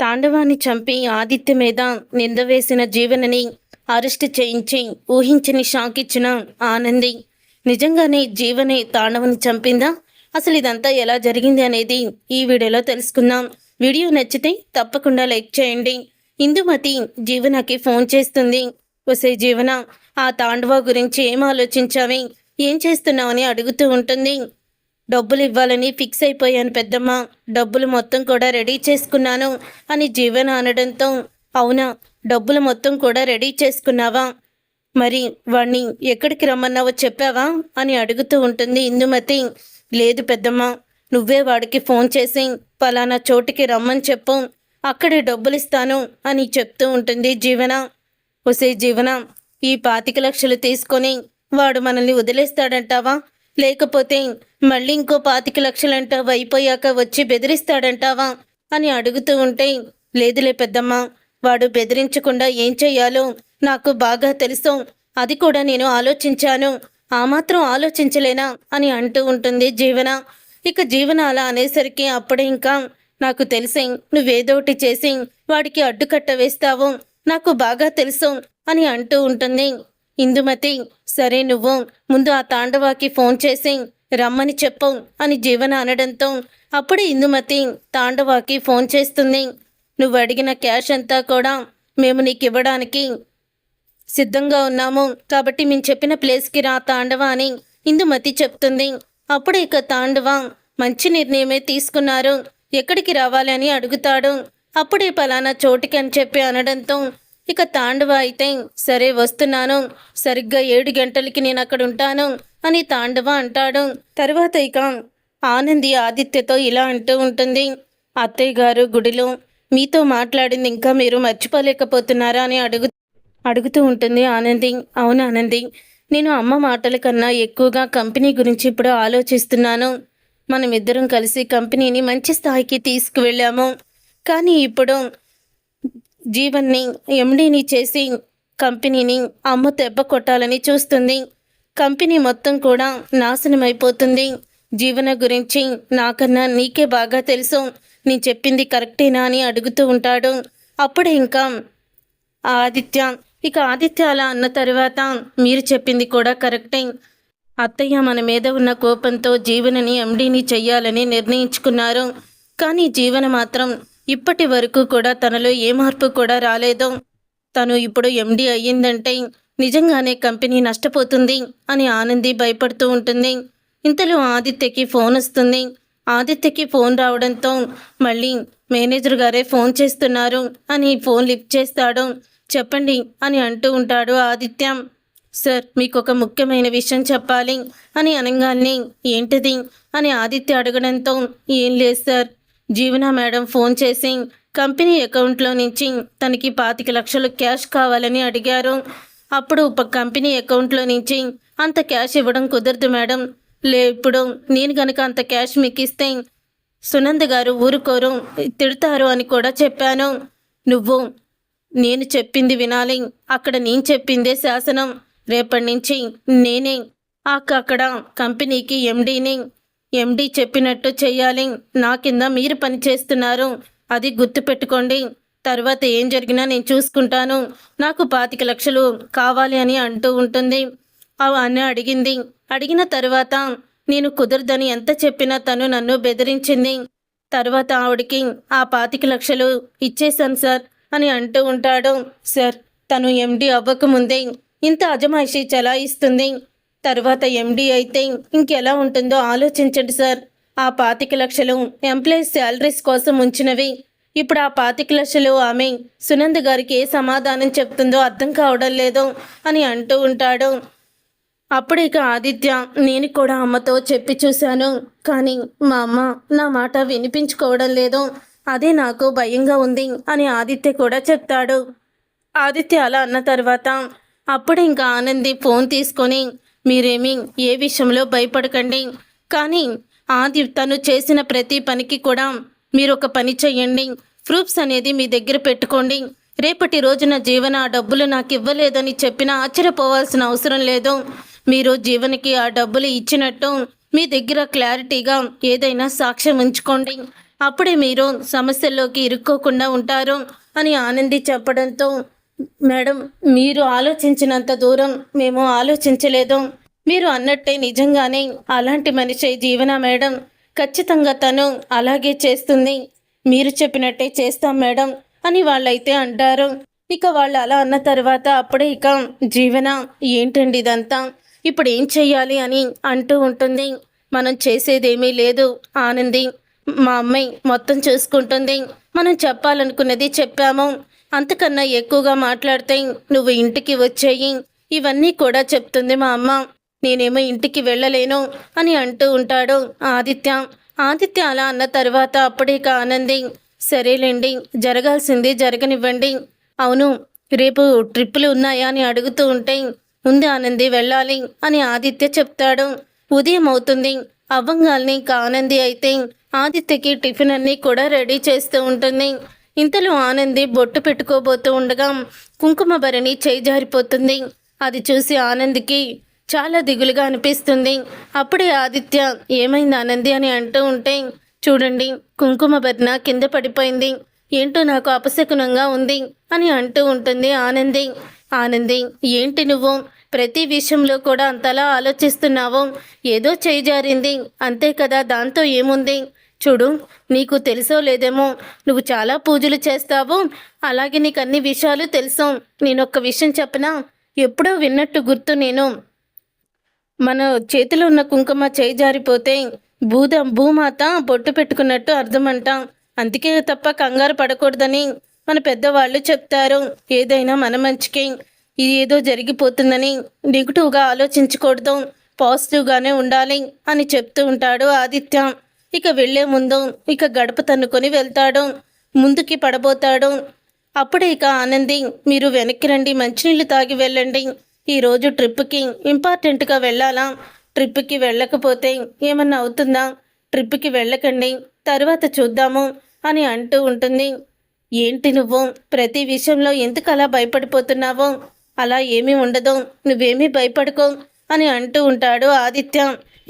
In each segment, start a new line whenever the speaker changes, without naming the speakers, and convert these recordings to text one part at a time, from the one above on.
తాండవాన్ని చంపి ఆదిత్య మీద నింద వేసిన జీవనని అరెస్ట్ చేయించి ఊహించని షాక్ ఇచ్చిన ఆనంది. నిజంగానే జీవనే తాండవని చంపిందా? అసలు ఇదంతా ఎలా జరిగింది అనేది ఈ వీడియోలో తెలుసుకుందాం. వీడియో నచ్చితే తప్పకుండా లైక్ చేయండి. ఇందుమతి జీవనకి ఫోన్ చేస్తుంది. ఒసే జీవన, ఆ తాండవ గురించి ఏం ఆలోచించావి, ఏం చేస్తున్నావని అడుగుతూ ఉంటుంది. డబ్బులు ఇవ్వాలని ఫిక్స్ అయిపోయాను పెద్దమ్మ, డబ్బులు మొత్తం కూడా రెడీ చేసుకున్నాను అని జీవన అనడంతో, అవునా, డబ్బులు మొత్తం కూడా రెడీ చేసుకున్నావా? మరి వాణ్ణి ఎక్కడికి రమ్మన్నావో చెప్పావా అని అడుగుతూ ఉంటుంది ఇందుమతి. లేదు పెద్దమ్మ, నువ్వే వాడికి ఫోన్ చేసి పలానా చోటికి రమ్మని చెప్పు, అక్కడే డబ్బులు ఇస్తాను అని చెప్తూ ఉంటుంది జీవన. ఒసే జీవన, ఈ 25 లక్షలు తీసుకొని వాడు మనల్ని వదిలేస్తాడంటావా, లేకపోతే మళ్ళీ ఇంకో 25 లక్షలంటావా అయిపోయాక వచ్చి బెదిరిస్తాడంటావా అని అడుగుతూ ఉంటే, లేదులే పెద్దమ్మ, వాడు బెదిరించకుండా ఏం చెయ్యాలో నాకు బాగా తెలుసు, అది కూడా నేను ఆలోచించాను, ఆ మాత్రం ఆలోచించలేనా అని అంటూ ఉంటుంది జీవన. ఇక జీవన అలా అనేసరికి అప్పుడే ఇంకా, నాకు తెలిసి నువ్వేదోటి చేసి వాడికి అడ్డుకట్ట వేస్తావు, నాకు బాగా తెలుసు అని అంటూ ఉంటుంది ఇందుమతి. సరే, నువ్వు ముందు ఆ తాండవాకి ఫోన్ చేసి రమ్మని చెప్పు అని జీవన అనడంతో అప్పుడే ఇందుమతి తాండవాకి ఫోన్ చేస్తుంది. నువ్వు అడిగిన క్యాష్ అంతా కూడా మేము నీకు ఇవ్వడానికి సిద్ధంగా ఉన్నాము, కాబట్టి మేము చెప్పిన ప్లేస్కి రా తాండవ అని ఇందుమతి చెప్తుంది. అప్పుడు ఇక తాండవ మంచి నిర్ణయమే తీసుకున్నారు, ఎక్కడికి రావాలి అని అడుగుతాడు. అప్పుడే పలానా చోటికి అని చెప్పి అనడంతో ఇక తాండవ అయితే, సరే వస్తున్నాను, సరిగ్గా 7 గంటలకి నేను అక్కడ ఉంటాను అని తాండవ అంటాడు. తర్వాత ఇక ఆనంది ఆదిత్యతో ఇలా అంటూ ఉంటుంది. అత్తయ్య గారు గుడిలో మీతో మాట్లాడింది ఇంకా మీరు మర్చిపోలేకపోతున్నారా అని అడుగుతూ ఉంటుంది ఆనంది. అవును ఆనంది, నేను అమ్మ మాటల కన్నా ఎక్కువగా కంపెనీ గురించి ఇప్పుడు ఆలోచిస్తున్నాను. మనమిద్దరం కలిసి కంపెనీని మంచి స్థాయికి తీసుకువెళ్ళాము, కానీ ఇప్పుడు జీవన్ని ఎండీని చేసి కంపెనీని అమ్మ దెబ్బ కొట్టాలని చూస్తుంది. కంపెనీ మొత్తం కూడా నాశనమైపోతుంది. జీవన గురించి నాకన్నా నీకే బాగా తెలుసు, నేను చెప్పింది కరెక్టేనా అని అడుగుతూ ఉంటాడు. అప్పుడే ఇంకా ఆదిత్య అలా అన్న తర్వాత, మీరు చెప్పింది కూడా కరెక్టే అత్తయ్య, మన మీద ఉన్న కోపంతో జీవనని ఎండీని చెయ్యాలని నిర్ణయించుకున్నారు, కానీ జీవన మాత్రం ఇప్పటి వరకు కూడా తనలో ఏ మార్పు కూడా రాలేదు. తను ఇప్పుడు ఎండీ అయ్యిందంటే నిజంగానే కంపెనీ నష్టపోతుంది అని ఆనంది భయపడుతూ ఉంటుంది. ఇంతలో ఆదిత్యకి ఫోన్ వస్తుంది. ఆదిత్యకి ఫోన్ రావడంతో మళ్ళీ మేనేజర్ గారే ఫోన్ చేస్తున్నారు అని ఫోన్ లిఫ్ట్ చేస్తాడు. చెప్పండి అని అంటూ ఉంటాడు ఆదిత్య. సార్, మీకు ఒక ముఖ్యమైన విషయం చెప్పాలి అని అనగానే, ఏంటిది అని ఆదిత్య అడగడంతో, ఏం లేదు సార్, జీవన మేడం ఫోన్ చేసి కంపెనీ అకౌంట్లో నుంచి తనకి 25 లక్షలు క్యాష్ కావాలని అడిగారు. అప్పుడు కంపెనీ అకౌంట్లో నుంచి అంత క్యాష్ ఇవ్వడం కుదరదు మేడం, ఇప్పుడు నేను కనుక అంత క్యాష్ మీకు ఇస్తే సునంద గారు ఊరుకోరు, తిడతారు అని కూడా చెప్పాను. నువ్వు నేను చెప్పింది వినాలి, అక్కడ నేను చెప్పిందే శాసనం, రేపటి నుంచి నేనే అక్కడ కంపెనీకి ఎండీ చెప్పినట్టు చెయ్యాలి, నా కింద మీరు పని చేస్తున్నారు, అది గుర్తుపెట్టుకోండి, తర్వాత ఏం జరిగినా నేను చూసుకుంటాను, నాకు 25 లక్షలు కావాలి అని అంటూ ఉంటుంది. అని అడిగిన తర్వాత నేను కుదరదని ఎంత చెప్పినా తను నన్ను బెదిరించింది. తర్వాత ఆవిడికి ఆ 25 లక్షలు ఇచ్చేశాను సార్ అని అంటూ ఉంటాడు. సార్, తను ఎండీ అవ్వకముందే ఇంత అజమాయిషీ చలాయిస్తుంది, తర్వాత ఎండీ అయితే ఇంకెలా ఉంటుందో ఆలోచించండి సార్. ఆ 25 లక్షలు ఎంప్లాయీస్ శాలరీస్ కోసం ఉంచినవి, ఇప్పుడు ఆ 25 లక్షలు ఆమె సునంద్ గారికి ఏ సమాధానం చెప్తుందో అర్థం కావడం లేదు అని అంటూ ఉంటాడు. అప్పుడు ఇక ఆదిత్య, నేను కూడా అమ్మతో చెప్పి చూశాను, కానీ మా అమ్మ నా మాట వినిపించుకోవడం లేదు, అదే నాకు భయంగా ఉంది అని ఆదిత్య కూడా చెప్తాడు. ఆదిత్య అలా అన్న తర్వాత అప్పుడు ఇంకా ఆనంది ఫోన్ తీసుకొని, మీరేమీ ఏ విషయంలో భయపడకండి, కానీ తను చేసిన ప్రతి పనికి కూడా మీరు ఒక పని చెయ్యండి, ప్రూఫ్స్ అనేది మీ దగ్గర పెట్టుకోండి, రేపటి రోజున జీవన ఆ డబ్బులు నాకు ఇవ్వలేదని చెప్పినా ఆశ్చర్యపోవాల్సిన అవసరం లేదు, మీరు జీవనకి ఆ డబ్బులు ఇచ్చినట్టు మీ దగ్గర క్లారిటీగా ఏదైనా సాక్ష్యం ఉంచుకోండి, అప్పుడే మీరు సమస్యల్లోకి ఇరుక్కోకుండా ఉంటారు అని ఆనంది చెప్పడంతో, మేడం మీరు ఆలోచించినంత దూరం మేము ఆలోచించలేదు. మీరు అన్నట్టే నిజంగానే అలాంటి మనిషే జీవన మేడం. ఖచ్చితంగా తను అలాగే చేస్తుంది. మీరు చెప్పినట్టే చేస్తాం మేడం అని వాళ్ళైతే అంటారు. ఇక వాళ్ళు అలా అన్న తర్వాత అప్పుడే ఇక జీవన ఏంటండి ఇదంతా, ఇప్పుడు ఏం చెయ్యాలి అని అంటూ ఉంటుంది. మనం చేసేదేమీ లేదు ఆనంది, మా అమ్మాయి మొత్తం చూసుకుంటుంది. మనం చెప్పాలనుకున్నది చెప్పాము. అంతకన్నా ఎక్కువగా మాట్లాడితే నువ్వు ఇంటికి వచ్చేయి, ఇవన్నీ కూడా చెప్తుంది మా అమ్మ. నేనేమో ఇంటికి వెళ్ళలేను అని అంటూ ఉంటాడు ఆదిత్య. ఆదిత్య అలా అన్న తర్వాత అప్పుడేక ఆనంది, సరేలేండి జరగాల్సింది జరగనివ్వండి. అవును, రేపు ట్రిప్పులు ఉన్నాయా అని అడుగుతూ ఉంటే, ఉంది ఆనంది వెళ్ళాలి అని ఆదిత్య చెప్తాడు. ఉదయం అవుతుంది. అవ్వంగాల్ని ఆనంది అయితే ఆదిత్యకి టిఫిన్ అన్నీ కూడా రెడీ చేస్తూ ఉంటుంది. ఇంతలో ఆనంది బొట్టు పెట్టుకోబోతూ ఉండగా కుంకుమ భరణి చేయి జారిపోతుంది. అది చూసి ఆనందికి చాలా దిగులుగా అనిపిస్తుంది. అప్పుడే ఆదిత్య ఏమైంది ఆనంది అని అంటూ ఉంటే, చూడండి కుంకుమ భరణ కింద పడిపోయింది, ఏంటో నాకు అపశకునంగా ఉంది అని అంటూ ఉంటుంది ఆనంది. ఆనంది ఏంటి నువ్వు ప్రతి విషయంలో కూడా అంతలా ఆలోచిస్తున్నావు? ఏదో చేయి జారింది అంతే కదా, దాంతో ఏముంది? చూడు, నీకు తెలుసో లేదేమో, నువ్వు చాలా పూజలు చేస్తావు, అలాగే నీకు అన్ని విషయాలు తెలుసు. నేనొక్క విషయం చెప్పనా? ఎప్పుడో విన్నట్టు గుర్తు. నేను మన చేతిలో ఉన్న కుంకుమ చేయి జారిపోతే భూమాత బొట్టు పెట్టుకున్నట్టు అర్థమంట. అందుకే తప్ప కంగారు పడకూడదని మన పెద్దవాళ్ళు చెప్తారు. ఏదైనా మన మంచికి, ఇది ఏదో జరిగిపోతుందని నెగిటివ్గా ఆలోచించకూడదు, పాజిటివ్గానే ఉండాలి అని చెప్తూ ఉంటాడు ఆదిత్య. ఇక వెళ్లే ముందు ఇక గడప తన్నుకొని వెళ్తాడు, ముందుకి పడబోతాడు. అప్పుడే ఇక ఆనంది, మీరు వెనక్కి రండి, మంచినీళ్ళు తాగి వెళ్ళండి, ఈరోజు ట్రిప్కి ఇంపార్టెంట్గా వెళ్ళాలా, ట్రిప్కి వెళ్ళకపోతే ఏమన్నా అవుతుందా, ట్రిప్కి వెళ్ళకండి, తర్వాత చూద్దాము అని అంటూ ఉంటుంది. ఏంటి నువ్వు ప్రతి విషయంలో ఎందుకు అలా భయపడిపోతున్నావు? అలా ఏమీ ఉండదు, నువ్వేమీ భయపడుకో అని అంటూ ఉంటాడు ఆదిత్య.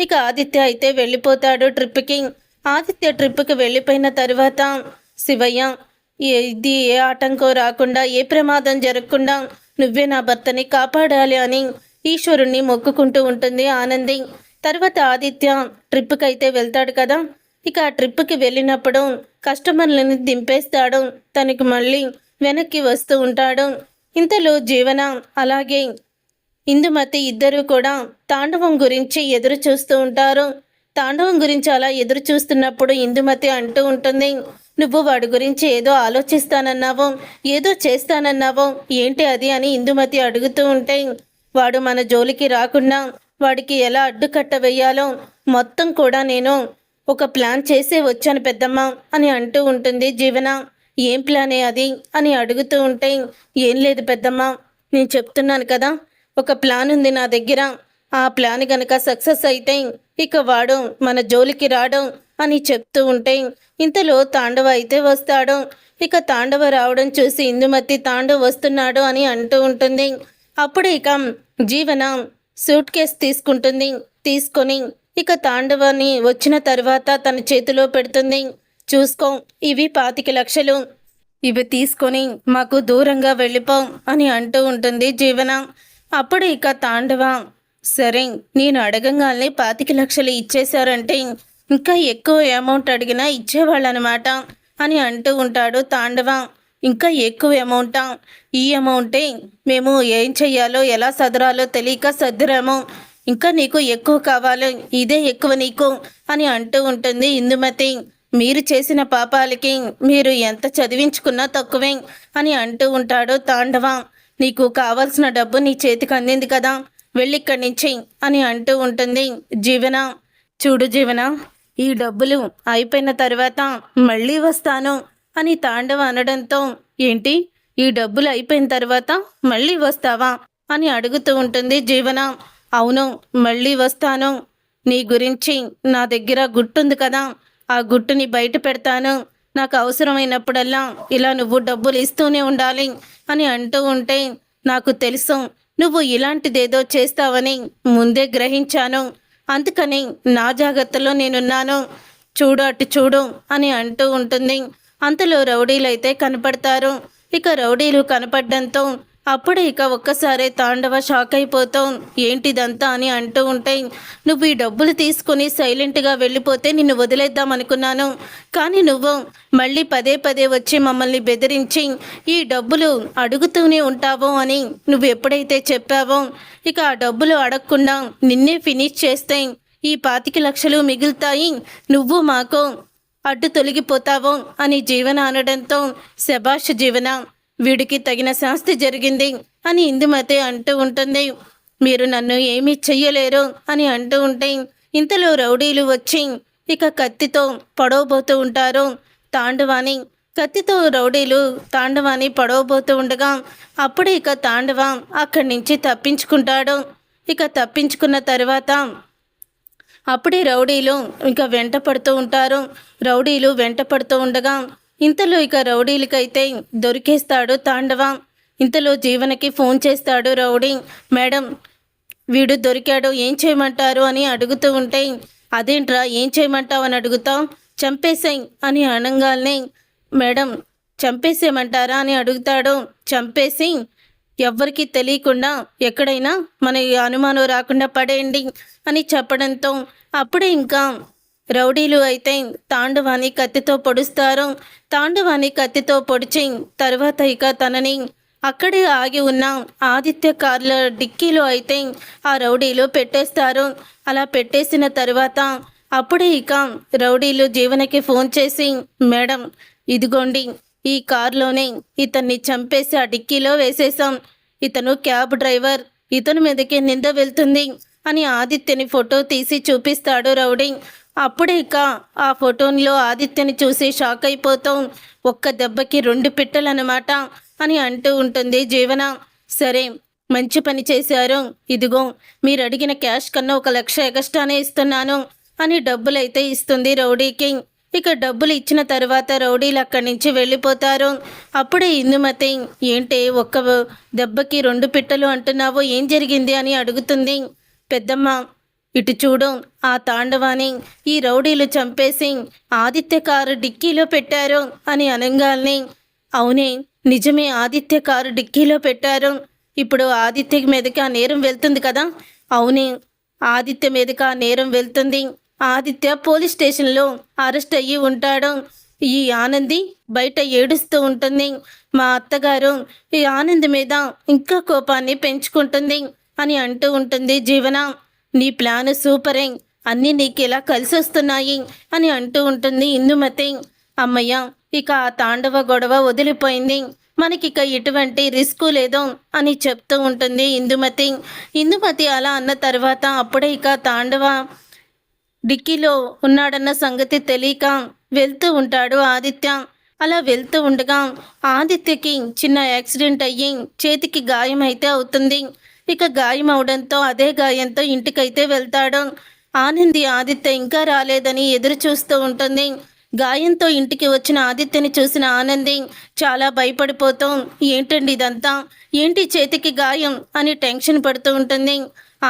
ఇక ఆదిత్య అయితే వెళ్ళిపోతాడు ట్రిప్కి. ఆదిత్య ట్రిప్కి వెళ్ళిపోయిన తర్వాత, శివయ్య ఇది ఏ ఆటంకం రాకుండా, ఏ ప్రమాదం జరగకుండా నువ్వే నా భర్తని కాపాడాలి అని ఈశ్వరుణ్ణి మొక్కుకుంటూ ఉంటుంది ఆనంది. తర్వాత ఆదిత్య ట్రిప్కి అయితే వెళ్తాడు కదా. ఇక ఆ ట్రిప్కి వెళ్ళినప్పుడు కస్టమర్లని దింపేస్తాడు, తనకి మళ్ళీ వెనక్కి వస్తూ ఉంటాడు. ఇంతలో జీవన అలాగే ఇందుమతి ఇద్దరు కూడా తాండవం గురించి ఎదురు చూస్తూ ఉంటారు. తాండవం గురించి అలా ఎదురు చూస్తున్నప్పుడు ఇందుమతి అంటూ ఉంటుంది, నువ్వు వాడి గురించి ఏదో ఆలోచిస్తానన్నావు, ఏదో చేస్తానన్నావు, ఏంటి అది అని ఇందుమతి అడుగుతూ ఉంటే, వాడు మన జోలికి రాకుండా వాడికి ఎలా అడ్డుకట్ట వేయాలో మొత్తం కూడా నేను ఒక ప్లాన్ చేసే వచ్చాను పెద్దమ్మ అని అంటూ ఉంటుంది జీవన. ఏం ప్లానే అది అని అడుగుతూ ఉంటే, ఏం లేదు పెద్దమ్మ, నేను చెప్తున్నాను కదా, ఒక ప్లాన్ ఉంది నా దగ్గర, ఆ ప్లాన్ గనక సక్సెస్ అయితే ఇక వాడు మన జోలికి రాడు అని చెప్తూ ఉంటే, ఇంతలో తాండవ అయితే వస్తాడు. ఇక తాండవ రావడం చూసి ఇందుమతి తాండవ వస్తున్నాడు అని అంటూ ఉంటుంది. అప్పుడు ఇక జీవన సూట్ కేస్ తీసుకుంటుంది. తీసుకొని ఇక తాండవని వచ్చిన తర్వాత తన చేతిలో పెడుతుంది. చూసుకో, ఇవి 25 లక్షలు, ఇవి తీసుకొని మాకు దూరంగా వెళ్ళిపో అని అంటూ ఉంటుంది జీవన. అప్పుడు ఇక తాండవ, సరే నేను అడగంగానే 25 లక్షలు ఇచ్చేశారంటే ఇంకా ఎక్కువ అమౌంట్ అడిగినా ఇచ్చేవాళ్ళనమాట అని అంటూ ఉంటాడు తాండవ. ఇంకా ఎక్కువ అమౌంటా? ఈ అమౌంటే మేము ఏం చెయ్యాలో ఎలా సదరాలో తెలియక సర్దురాము, ఇంకా నీకు ఎక్కువ కావాలి, ఇదే ఎక్కువ నీకు అని అంటూ ఉంటుంది ఇందుమతి. మీరు చేసిన పాపాలకి మీరు ఎంత చదివించుకున్నా తక్కువే అని అంటూ ఉంటాడు తాండవ. నీకు కావాల్సిన డబ్బు నీ చేతికి అందింది కదా, వెళ్ళిక్కడి నుంచి అని అంటూ ఉంటుంది జీవన. చూడు జీవన, ఈ డబ్బులు అయిపోయిన తర్వాత మళ్ళీ వస్తాను అని తాండవ అనడంతో, ఏంటి ఈ డబ్బులు అయిపోయిన తర్వాత మళ్ళీ వస్తావా అని అడుగుతూ ఉంటుంది జీవన. అవును, మళ్ళీ వస్తాను, నీ గురించి నా దగ్గర గుట్టుంది కదా, ఆ గుట్టుని బయట పెడతాను, నాకు అవసరమైనప్పుడల్లా ఇలా నువ్వు డబ్బులు ఇస్తూనే ఉండాలి అని అంటూ ఉంటే, నాకు తెలుసు నువ్వు ఇలాంటిదేదో చేస్తావని ముందే గ్రహించాను, అందుకని నా జాగ్రత్తలో నేనున్నాను, చూడు అటు చూడు అని అంటూ ఉంటుంది. అంతలో రౌడీలైతే కనపడతారు. ఇక రౌడీలు కనపడడంతో అప్పుడే ఇక ఒక్కసారి తాండవ షాక్ అయిపోతాం. ఏంటిదంతా అని అంటూ ఉంటాయి. నువ్వు ఈ డబ్బులు తీసుకుని సైలెంట్గా వెళ్ళిపోతే నిన్ను వదిలేద్దాం అనుకున్నాను, కానీ నువ్వు మళ్ళీ పదే పదే వచ్చి మమ్మల్ని బెదిరించి ఈ డబ్బులు అడుగుతూనే ఉంటావు అని నువ్వు ఎప్పుడైతే చెప్పావో, ఇక ఆ డబ్బులు అడగకుండా నిన్నే ఫినిష్ చేస్తే ఈ 25 లక్షలు మిగులుతాయి, నువ్వు మాకు అడ్డు తొలగిపోతావు అని జీవన అనడంతో, శభాష్ జీవన, వీడికి తగిన శాస్తి జరిగింది అని ఇందుమతి అంటూ ఉంటుంది. మీరు నన్ను ఏమీ చెయ్యలేరు అని అంటూ ఉంటే ఇంతలో రౌడీలు వచ్చి ఇక కత్తితో పొడవబోతూ ఉంటారు తాండవాని. కత్తితో రౌడీలు తాండవాని పొడవబోతూ ఉండగా అప్పుడే ఇక తాండవ అక్కడి నుంచి తప్పించుకుంటాడు. ఇక తప్పించుకున్న తర్వాత అప్పుడే రౌడీలు ఇక వెంట పడుతూ ఉంటారు. రౌడీలు వెంట పడుతూ ఉండగా ఇంతలో ఇక రౌడీలకైతే దొరికేస్తాడు తాండవ. ఇంతలో జీవనకి ఫోన్ చేస్తాడు రౌడీ. మేడం, వీడు దొరికాడు, ఏం చేయమంటారు అని అడుగుతూ ఉంటే, అదేంట్రా ఏం చేయమంటావు అని అడుగుతాం, చంపేసాయి అని అనగానే, మేడం చంపేసేయమంటారా అని అడుగుతాడు. చంపేసి ఎవ్వరికీ తెలియకుండా ఎక్కడైనా మన అనుమానం రాకుండా పడేయండి అని చెప్పడంతో అప్పుడే ఇంకా రౌడీలు అయితే తాండవాని కత్తితో పొడుస్తారు. తాండవాని కత్తితో పొడిచి తర్వాత ఇక తనని అక్కడే ఆగి ఉన్న ఆదిత్య కార్ల డిక్కీలో అయితే ఆ రౌడీలు పెట్టేస్తారు. అలా పెట్టేసిన తర్వాత అప్పుడే ఇక రౌడీలు జీవనకి ఫోన్ చేసి, మేడం ఇదిగోండి ఈ కారులోనే ఇతన్ని చంపేసి ఆ డిక్కీలో వేసేసాం, ఇతను క్యాబ్ డ్రైవర్, ఇతని మీదకే నింద వెళ్తుంది అని ఆదిత్యని ఫోటో తీసి చూపిస్తాడు రౌడీ. అప్పుడే ఇక ఆ ఫోటోలో ఆదిత్యని చూసి షాక్ అయిపోతాం. ఒక్క దెబ్బకి 2 పిట్టలన్నమాట అని అంటూ ఉంటుంది జీవన. సరే, మంచి పని చేశారు, ఇదిగో మీరు అడిగిన క్యాష్ కన్నా 1 లక్ష ఎగస్ట్రానే ఇస్తున్నాను అని డబ్బులైతే ఇస్తుంది రౌడీకి. ఇక డబ్బులు ఇచ్చిన తర్వాత రౌడీలు అక్కడి నుంచి వెళ్ళిపోతారు. అప్పుడే ఇందుమతి, ఏంటి ఒక్క దెబ్బకి 2 పిట్టలు అంటున్నావు, ఏం జరిగింది అని అడుగుతుంది. పెద్దమ్మ ఇటు చూడు, ఆ తాండవాని ఈ రౌడీలు చంపేసి ఆదిత్య కారు డిక్కీలో పెట్టారు అని అనగానే, అవునే నిజమే, ఆదిత్య కారు డిక్కీలో పెట్టారు, ఇప్పుడు ఆదిత్య మీదకి ఆ నేరం వెళ్తుంది కదా. అవునే, ఆదిత్య మీదకి ఆ నేరం వెళ్తుంది. ఆదిత్య పోలీస్ స్టేషన్లో అరెస్ట్ అయ్యి ఉంటాడు. ఈ ఆనంది బయట ఏడుస్తూ ఉంటుంది. మా అత్తగారు ఈ ఆనంద్ మీద ఇంకా కోపాన్ని పెంచుకుంటుంది అని అంటూ ఉంటుంది జీవన. నీ ప్లాన్ సూపరే, అన్నీ నీకు ఇలా కలిసి వస్తున్నాయి అని అంటూ ఉంటుంది ఇందుమతి. అమ్మయ్య, ఇక ఆ తాండవ గొడవ వదిలిపోయింది, మనకిక ఎటువంటి రిస్క్ లేదు అని చెప్తూ ఉంటుంది ఇందుమతి. ఇందుమతి అలా అన్న తర్వాత అప్పుడే ఇక తాండవ డిక్కీలో ఉన్నాడన్న సంగతి తెలియక వెళ్తూ ఉంటాడు ఆదిత్య. అలా వెళ్తూ ఉండగా ఆదిత్యకి చిన్న యాక్సిడెంట్ అయ్యి చేతికి గాయం అయితే అవుతుంది. ఇక గాయం అవడంతో అదే గాయంతో ఇంటికైతే వెళ్తాడు. ఆనంది ఆదిత్య ఇంకా రాలేదని ఎదురు చూస్తూ ఉంటుంది. గాయంతో ఇంటికి వచ్చిన ఆదిత్యని చూసిన ఆనంది చాలా భయపడిపోతూ, ఏంటండి ఇదంతా, ఏంటి చేతికి గాయం అని టెన్షన్ పడుతూ ఉంటుంది.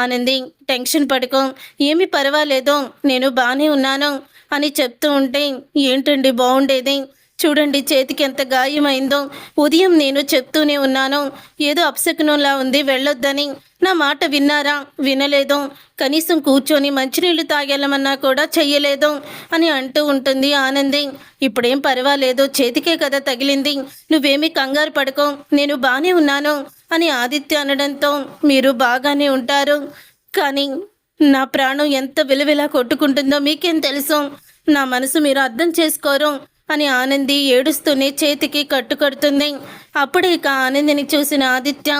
ఆనంది టెన్షన్ పడుకో, ఏమీ పర్వాలేదు, నేను బాగానే ఉన్నాను అని చెప్తూ ఉంటే, ఏంటండి బాగుండేది, చూడండి చేతికి ఎంత గాయమైందో, ఉదయం నేను చెప్తూనే ఉన్నాను ఏదో అప్సకనంలా ఉంది వెళ్ళొద్దని, నా మాట విన్నారా, వినలేదు, కనీసం కూర్చొని మంచినీళ్ళు తాగేళ్ళమన్నా కూడా చెయ్యలేదు అని అంటూ ఉంటుంది ఆనంది. ఇప్పుడేం పర్వాలేదు, చేతికే కదా తగిలింది, నువ్వేమీ కంగారు పడుకో, నేను బాగానే ఉన్నాను అని ఆదిత్య అనడంతో, మీరు బాగానే ఉంటారు, కానీ నా ప్రాణం ఎంత విలువిలా కొట్టుకుంటుందో మీకేం తెలుసు, నా మనసు మీరు అర్థం చేసుకోరు అని ఆనంది ఏడుస్తూనే చేతికి కట్టుకడుతుంది. అప్పుడే ఇక ఆనందిని చూసిన ఆదిత్య,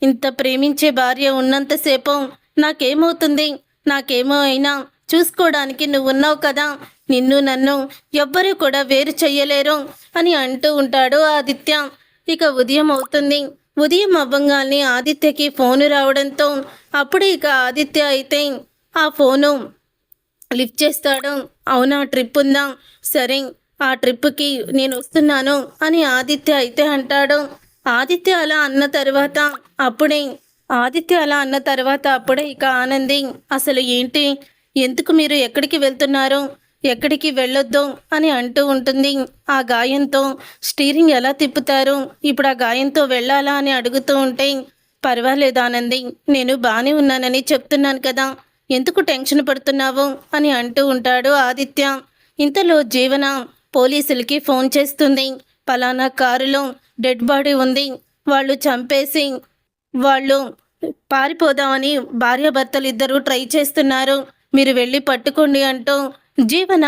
ఇంత ప్రేమించే భార్య ఉన్నంతసేపు నాకేమవుతుంది, నాకేమో అయినా చూసుకోవడానికి నువ్వు ఉన్నావు కదా, నిన్ను నన్ను ఎవ్వరూ కూడా వేరు చెయ్యలేరు అని అంటూ ఉంటాడు ఆదిత్య. ఇక ఉదయం అవుతుంది. ఉదయం అవ్వంగానే ఆదిత్యకి ఫోను రావడంతో అప్పుడే ఇక ఆదిత్య అయితే ఆ ఫోను లిఫ్ట్ చేస్తాడు. అవునా, ట్రిప్ ఉందా, సరే ఆ ట్రిప్కి నేను వస్తున్నాను అని ఆదిత్య అయితే అంటాడు. ఆదిత్య అలా అన్న తర్వాత అప్పుడే ఇక ఆనంది, అసలు ఏంటి, ఎందుకు మీరు ఎక్కడికి వెళ్తున్నారు, ఎక్కడికి వెళ్ళొద్దు అని అంటూ ఉంటుంది. ఆ గాయంతో స్టీరింగ్ ఎలా తిప్పుతారు, ఇప్పుడు ఆ గాయంతో వెళ్ళాలా అని అడుగుతూ ఉంటే, పర్వాలేదు ఆనంది, నేను బాగానే ఉన్నానని చెప్తున్నాను కదా, ఎందుకు టెన్షన్ పడుతున్నావు అని అంటూ ఉంటాడు ఆదిత్య. ఇంతలో జీవన పోలీసులకి ఫోన్ చేస్తుంది. పలానా కారులో డెడ్ బాడీ ఉంది, వాళ్ళు చంపేసి వాళ్ళు పారిపోదామని భార్యాభర్తలు ఇద్దరు ట్రై చేస్తున్నారు, మీరు వెళ్ళి పట్టుకోండి అంటూ జీవన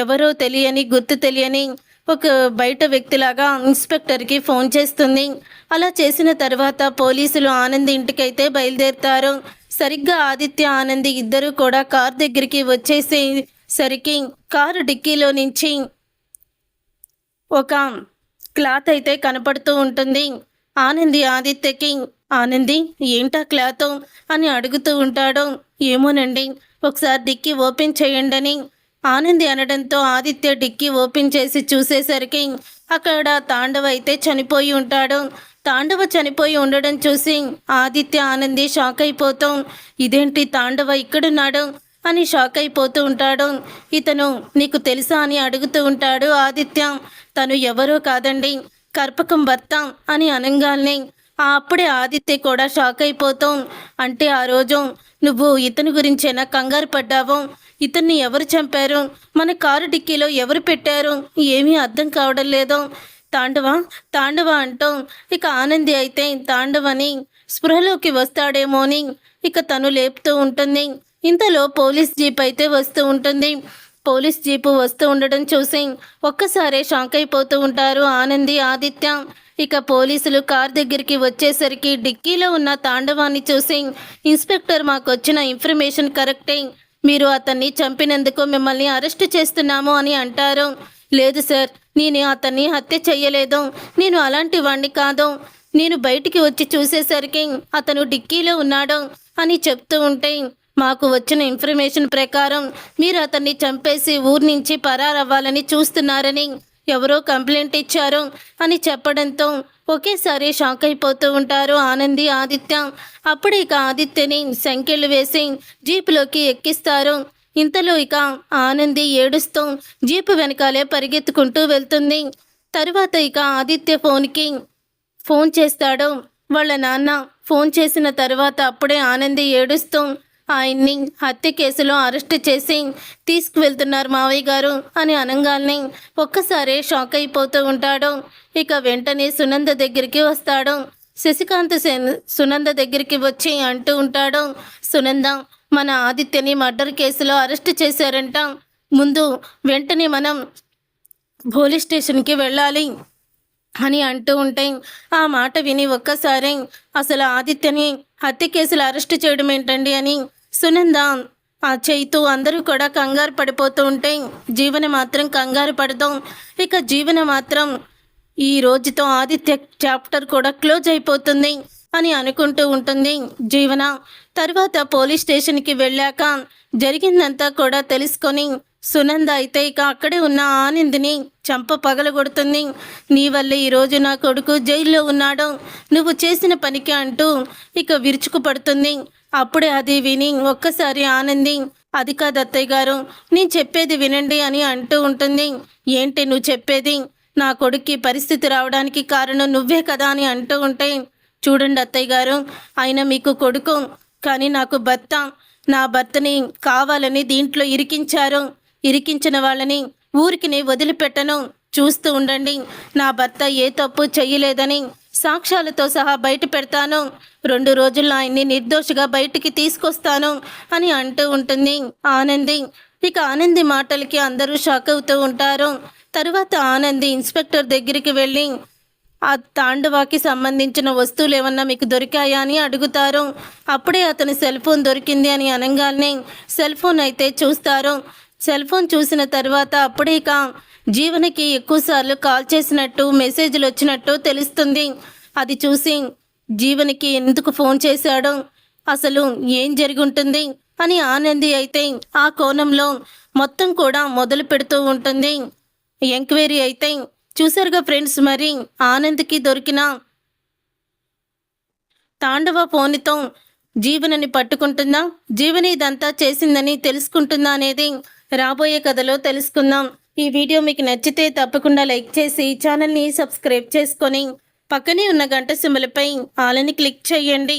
ఎవరో తెలియని గుర్తు తెలియని ఒక బయట వ్యక్తిలాగా ఇన్స్పెక్టర్కి ఫోన్ చేస్తుంది. అలా చేసిన తర్వాత పోలీసులు ఆనంద్ ఇంటికైతే బయలుదేరుతారు. సరిగ్గా ఆదిత్య ఆనంది ఇద్దరు కూడా కార్ దగ్గరికి వచ్చేసేసరికి కారు డిక్కీలో నుంచి ఒక క్లాత్ అయితే కనపడుతూ ఉంటుంది. ఆనంది ఆదిత్యకి, ఆనంది ఏంటా క్లాత్ అని అడుగుతూ ఉంటాడు. ఏమోనండి, ఒకసారి డిక్కీ ఓపెన్ చేయండి అని ఆనంది అనడంతో ఆదిత్య డిక్కీ ఓపెన్ చేసి చూసేసరికి అక్కడ తాండవ అయితే చనిపోయి ఉంటాడు. తాండవ చనిపోయి ఉండడం చూసి ఆదిత్య ఆనంది షాక్ అయిపోతూ, ఇదేంటి తాండవ ఇక్కడున్నాడు అని షాక్ అయిపోతూ ఉంటాడు. ఇతను నీకు తెలుసా అని అడుగుతూ ఉంటాడు ఆదిత్య. తను ఎవరో కాదండి, కర్పకం భర్త అని అనగానే అప్పుడే ఆదిత్య కూడా షాక్ అయిపోతాం. అంటే ఆ రోజు నువ్వు ఇతని గురించేనా కంగారు పడ్డావు, ఇతన్ని ఎవరు చంపారు, మన కారు డిక్కీలో ఎవరు పెట్టారు, ఏమీ అర్థం కావడం లేదు, తాండవ తాండవ అంటూ ఇక ఆనంది అయితే తాండవని స్పృహలోకి వస్తాడేమో అని ఇక తను లేపుతూ ఉంటుంది. ఇంతలో పోలీస్ జీప్ అయితే వస్తూ ఉంటుంది. పోలీస్ జీపు వస్తూ ఉండడం చూసి ఒక్కసారే షాక్ అయిపోతూ ఉంటారు ఆనంది ఆదిత్య. ఇక పోలీసులు కార్ దగ్గరికి వచ్చేసరికి డిక్కీలో ఉన్న తాండవాన్ని చూసి, ఇన్స్పెక్టర్ మాకు వచ్చిన ఇన్ఫర్మేషన్ కరెక్టే, మీరు అతన్ని చంపినందుకు మిమ్మల్ని అరెస్ట్ చేస్తున్నాము అని అంటారు. లేదు సార్, నేను అతన్ని హత్య చెయ్యలేదు, నేను అలాంటి వాణ్ణి కాదు, నేను బయటికి వచ్చి చూసేసరికి అతను డిక్కీలో ఉన్నాడు అని చెప్తూ ఉంటే, మాకు వచ్చిన ఇన్ఫర్మేషన్ ప్రకారం మీరు అతన్ని చంపేసి ఊరి నుంచి పరారవ్వాలని చూస్తున్నారని ఎవరో కంప్లైంట్ ఇచ్చారు అని చెప్పడంతో ఒకేసారి షాక్ అయిపోతూ ఉంటారు ఆనంది ఆదిత్య. అప్పుడు ఇక ఆదిత్యని సంకెళ్ళు వేసి జీపులోకి ఎక్కిస్తారు. ఇంతలో ఇక ఆనంది ఏడుస్తూ జీపు వెనకాలే పరిగెత్తుకుంటూ వెళ్తుంది. తరువాత ఇక ఆదిత్య ఫోన్ చేస్తాడు వాళ్ళ నాన్న. ఫోన్ చేసిన తర్వాత అప్పుడే ఆనంది ఏడుస్తూ, ఆయన్ని హత్య కేసులో అరెస్ట్ చేసి తీసుకువెళ్తున్నారు మావయ్య గారు అని అనగానే ఒక్కసారి షాక్ అయిపోతూ ఉంటాడు. ఇక వెంటనే సునంద దగ్గరికి వస్తాడు. శశికాంత్ సునంద దగ్గరికి వచ్చి అంటూ ఉంటాడు, సునంద, మన ఆదిత్యని మర్డర్ కేసులో అరెస్ట్ చేశారంట, ముందు వెంటనే మనం పోలీస్ స్టేషన్కి వెళ్ళాలి అని అంటూ ఉంటే ఆ మాట విని ఒక్కసారి అసలు ఆదిత్యని హత్య కేసులు అరెస్ట్ చేయడం ఏంటండి అని సునంద ఆ చైతు అందరూ కూడా కంగారు పడిపోతూ ఉంటే జీవన మాత్రం కంగారు పడదాం. ఇక జీవన మాత్రం ఈ రోజుతో ఆదిత్య చాప్టర్ కూడా క్లోజ్ అయిపోతుంది అని అనుకుంటూ ఉంటుంది జీవన. తర్వాత పోలీస్ స్టేషన్కి వెళ్ళాక జరిగిందంతా కూడా తెలుసుకొని సునంద అయితే ఇక అక్కడే ఉన్న ఆనందిని చంప పగలగొడుతుంది. నీ వల్ల ఈరోజు నా కొడుకు జైల్లో ఉన్నాడు, నువ్వు చేసిన పనికి అంటూ ఇక విరుచుకు పడుతుంది. అప్పుడే అది విని ఒక్కసారి ఆనంది, అది కాదు అత్తయ్య గారు, నేను చెప్పేది వినండి అని అంటూ ఉంటుంది. ఏంటి నువ్వు చెప్పేది, నా కొడుక్కి పరిస్థితి రావడానికి కారణం నువ్వే కదా అని అంటూ ఉంటే, చూడండి అత్తయ్య గారు, ఆయన మీకు కొడుకు కానీ నాకు భర్త, నా భర్తని కావాలని దీంట్లో ఇరికించిన వాళ్ళని ఊరికి వదిలిపెట్టను, చూస్తూ ఉండండి, నా భర్త ఏ తప్పు చెయ్యలేదని సాక్ష్యాలతో సహా బయట పెడతాను, 2 రోజుల్లో ఆయన్ని నిర్దోషిగా బయటికి తీసుకొస్తాను అని అంటూ ఉంటుంది ఆనంది. ఇక ఆనంది మాటలకి అందరూ షాక్ అవుతూ ఉంటారు. తరువాత ఆనంది ఇన్స్పెక్టర్ దగ్గరికి వెళ్ళి ఆ తాండవాకి సంబంధించిన వస్తువులు ఏమన్నా మీకు దొరికాయా అని అడుగుతారు. అప్పుడే అతని సెల్ ఫోన్ దొరికింది అని అనగానే సెల్ ఫోన్ అయితే చూస్తారు. సెల్ ఫోన్ చూసిన తర్వాత అప్పుడే ఇక జీవనకి ఎక్కువసార్లు కాల్ చేసినట్టు మెసేజ్లు వచ్చినట్టు తెలుస్తుంది. అది చూసి జీవనకి ఎందుకు ఫోన్ చేశాడో, అసలు ఏం జరిగి ఉంటుంది అని ఆనంది అయితే ఆ కోణంలో మొత్తం కూడా మొదలు పెడుతూ ఉంటుంది ఎంక్వైరీ అయితే. చూసారుగా ఫ్రెండ్స్, మరి ఆనంద్కి దొరికిన తాండవ ఫోన్తో జీవనని పట్టుకుంటుందా, జీవని ఇదంతా చేసిందని తెలుసుకుంటుందా అనేది రాబోయే కథలో తెలుసుకుందాం. ఈ వీడియో మీకు నచ్చితే తప్పకుండా లైక్ చేసి ఛానల్ని సబ్స్క్రైబ్ చేసుకొని పక్కనే ఉన్న గంట సింబలపై ఆలని క్లిక్ చేయండి.